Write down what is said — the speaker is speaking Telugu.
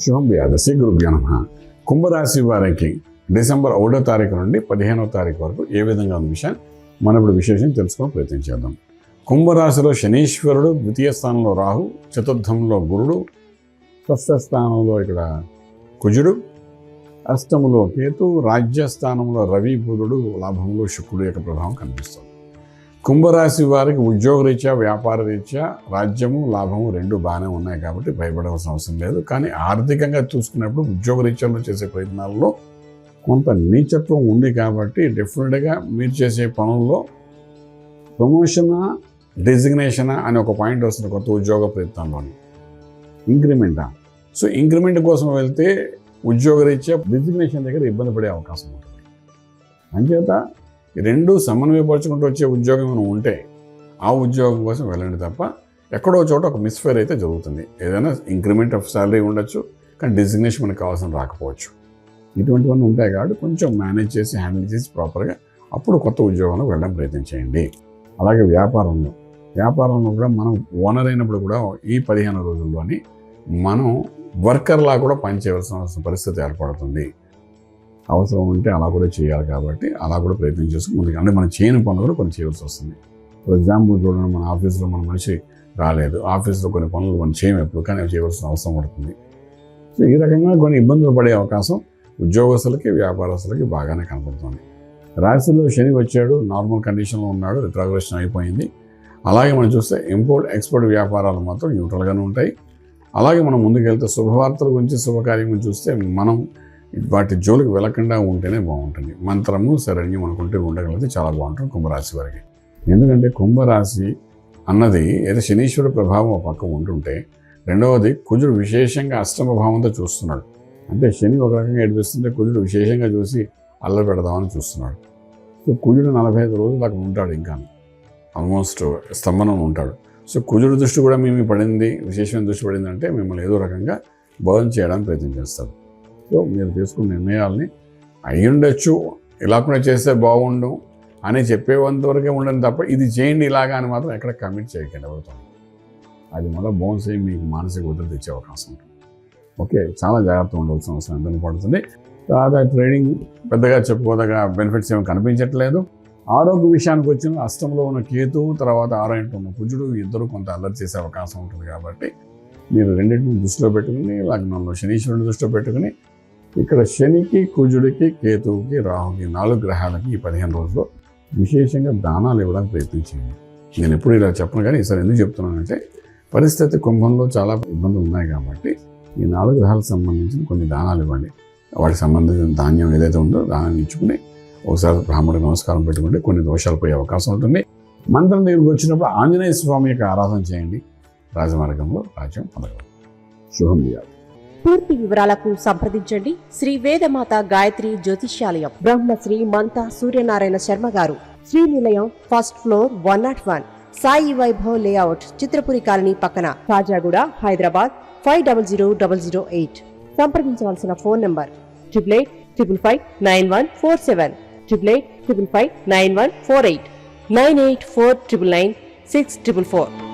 శుభం వ్యాధసి గురుభ్యో నమః. కుంభరాశి వారికి డిసెంబర్ 1వ తారీఖు నుండి 15వ తారీఖు వరకు ఏ విధంగా ఉన్న విషయాన్ని మనం ఇప్పుడు విశేషం తెలుసుకొని ప్రయత్నం చేద్దాం. కుంభరాశిలో శనీశ్వరుడు, ద్వితీయ స్థానంలో రాహు, చతుర్థంలో గురుడు, షష్ఠ స్థానంలో ఇక్కడ కుజుడు, అష్టములో కేతు, రాజ్యస్థానంలో రవి, బుధుడు, లాభంలో శుక్రుడు యొక్క ప్రభావం కనిపిస్తుంది. కుంభరాశి వారికి ఉద్యోగరీత్యా, వ్యాపార రీత్యా రాజ్యము, లాభము రెండు బాగానే ఉన్నాయి కాబట్టి భయపడవలసిన అవసరం లేదు. కానీ ఆర్థికంగా చూసుకున్నప్పుడు ఉద్యోగరీత్యాలో చేసే ప్రయత్నాల్లో కొంత నీచత్వం ఉంది కాబట్టి డెఫినెట్గా మీరు చేసే పనుల్లో ప్రమోషనా, డెసిగ్నేషనా అని ఒక పాయింట్ వస్తుంది కొత్త ఉద్యోగ ప్రయత్నంలోని. ఇంక్రిమెంటా? సో ఇంక్రిమెంట్ కోసం వెళ్తే ఉద్యోగరీత్యా డెసిగ్నేషన్ దగ్గర ఇబ్బంది పడే అవకాశం ఉంటుంది. అంచేత రెండు సమన్వయపరచుకుంటూ వచ్చే ఉద్యోగం ఏమైనా ఉంటే ఆ ఉద్యోగం కోసం వెళ్ళండి తప్ప ఎక్కడో చోట ఒక మిస్ఫేర్ అయితే జరుగుతుంది. ఏదైనా ఇంక్రిమెంట్ ఆఫ్ శాలరీ ఉండొచ్చు, కానీ డెసిగ్నేషన్ మనకు కావాల్సిన రాకపోవచ్చు. ఇటువంటివన్నీ ఉంటాయి కాబట్టి కొంచెం మేనేజ్ చేసి, హ్యాండిల్ చేసి ప్రాపర్గా అప్పుడు కొత్త ఉద్యోగంలో వెళ్ళడం ప్రయత్నం చేయండి. అలాగే వ్యాపారంలో కూడా మనం ఓనర్ అయినప్పుడు కూడా ఈ 15 రోజుల్లోని మనం వర్కర్లా కూడా పనిచేయవలసిన పరిస్థితి ఏర్పడుతుంది. అవసరం ఉంటే అలా కూడా చేయాలి కాబట్టి అలా కూడా ప్రయత్నం చేసుకుని ముందుకు, అంటే మనం చేయని పనులు కూడా కొన్ని చేయవలసి వస్తుంది. ఫర్ ఎగ్జాంపుల్ చూడండి, మన ఆఫీస్లో మన మనిషి రాలేదు, ఆఫీస్లో కొన్ని పనులు మనం చేయము ఎప్పుడు, కానీ అవి చేయవలసిన అవసరం పడుతుంది. సో ఈ రకంగా కొన్ని ఇబ్బందులు పడే అవకాశం ఉద్యోగస్తులకి, వ్యాపారస్తులకి బాగానే కనపడుతుంది. రాశిలో శని వచ్చాడు, నార్మల్ కండిషన్లో ఉన్నాడు, రిట్రాగ్రేషన్ అయిపోయింది. అలాగే మనం చూస్తే ఇంపోర్ట్ ఎక్స్పోర్ట్ వ్యాపారాలు మాత్రం న్యూట్రల్గానే ఉంటాయి. అలాగే మనం ముందుకెళ్తే శుభవార్తల గురించి, శుభకార్యం గురించి చూస్తే మనం వాటి జోలికి వెళ్ళకుండా ఉంటేనే బాగుంటుంది. మంత్రము, శరణ్యం అనుకుంటే ఉండగలిగితే చాలా బాగుంటుంది కుంభరాశి వారికి. ఎందుకంటే కుంభరాశి అన్నది ఏదో శనీశ్వరుడు ప్రభావం ఒక పక్క ఉంటుంటే, రెండవది కుజుడు విశేషంగా అష్టమ భావంతో చూస్తున్నాడు. అంటే శని ఒక రకంగా ఏడిపిస్తుంటే కుజుడు విశేషంగా చూసి అల్లరి పెడదామని చూస్తున్నాడు. సో కుజుడు 45 రోజులు అక్కడ ఉంటాడు, ఇంకా ఆల్మోస్ట్ స్తంభనం ఉంటాడు. సో కుజుడు దృష్టి కూడా మేము పడింది, విశేషమైన దృష్టి పడింది అంటే మిమ్మల్ని ఏదో రకంగా బర్న్ చేయడానికి ప్రయత్నం చేస్తాడు. సో మీరు తీసుకున్న నిర్ణయాల్ని అయ్యుండొచ్చు, ఇలా కూడా చేస్తే బాగుండు అని చెప్పేంతవరకే ఉండండి తప్ప ఇది చేయండి ఇలాగా అని మాత్రం ఎక్కడ కమిట్ చేయకండి ఎవరితో. అది మళ్ళీ బౌన్స్ అయ్యి మీకు మానసిక ఒత్తిడి తెచ్చే అవకాశం ఉంటుంది. ఓకే, చాలా జాగ్రత్త ఉండవలసిన అవసరం ఎంతని పడుతుంది. తర్వాత ట్రేడింగ్ పెద్దగా చెప్పుకోదగా బెనిఫిట్స్ ఏమి కనిపించట్లేదు. ఆరోగ్య విషయానికి వచ్చిన అష్టంలో ఉన్న కేతువు, తర్వాత 6 ఇంట్లో ఉన్న కుజుడు, ఇద్దరు కొంత అల్లరి చేసే అవకాశం ఉంటుంది. కాబట్టి మీరు రెండింటిని దృష్టిలో పెట్టుకుని, లగ్నంలో శనీశ్వరుని దృష్టిలో పెట్టుకుని, ఇక్కడ శనికి, కుజుడికి, కేతువుకి, రాహుకి 4 గ్రహాలకి ఈ 15 రోజుల్లో విశేషంగా దానాలు ఇవ్వడానికి ప్రయత్నించండి. నేను ఎప్పుడు ఇలా చెప్పను, కానీ ఈసారి ఎందుకు చెప్తున్నానంటే పరిస్థితి కుంభంలో చాలా ఇబ్బందులు ఉన్నాయి కాబట్టి ఈ 4 గ్రహాలకు సంబంధించిన కొన్ని దానాలు ఇవ్వండి. వాటికి సంబంధించిన ధాన్యం ఏదైతే ఉందో దానాన్ని ఇచ్చుకుని ఒకసారి బ్రాహ్మణుడికి నమస్కారం పెట్టుకుంటే కొన్ని దోషాలు పోయే అవకాశం ఉంటుంది. మంత్రం దగ్గరికి వచ్చినప్పుడు ఆంజనేయ స్వామి యొక్క ఆరాధన చేయండి. రాజమార్గంలో రాజ్యం పొందగలరు. శుభం వ్యాధి. పూర్తి వివరాలకు సంప్రదించండి శ్రీ వేదమాత గాయత్రి జ్యోతిష్యాలయం, బ్రహ్మశ్రీ మంతా సూర్యనారాయణ శర్మ గారు, Srinilayam, first floor, 101, Sai Vaibhav layout, Chitrapuri colony పక్కన, కాజాగూడ, హైదరాబాద్ 500008. సంప్రదించవలసిన ఫోన్ నంబర్ 8855559147, 8855559148, 9849996644.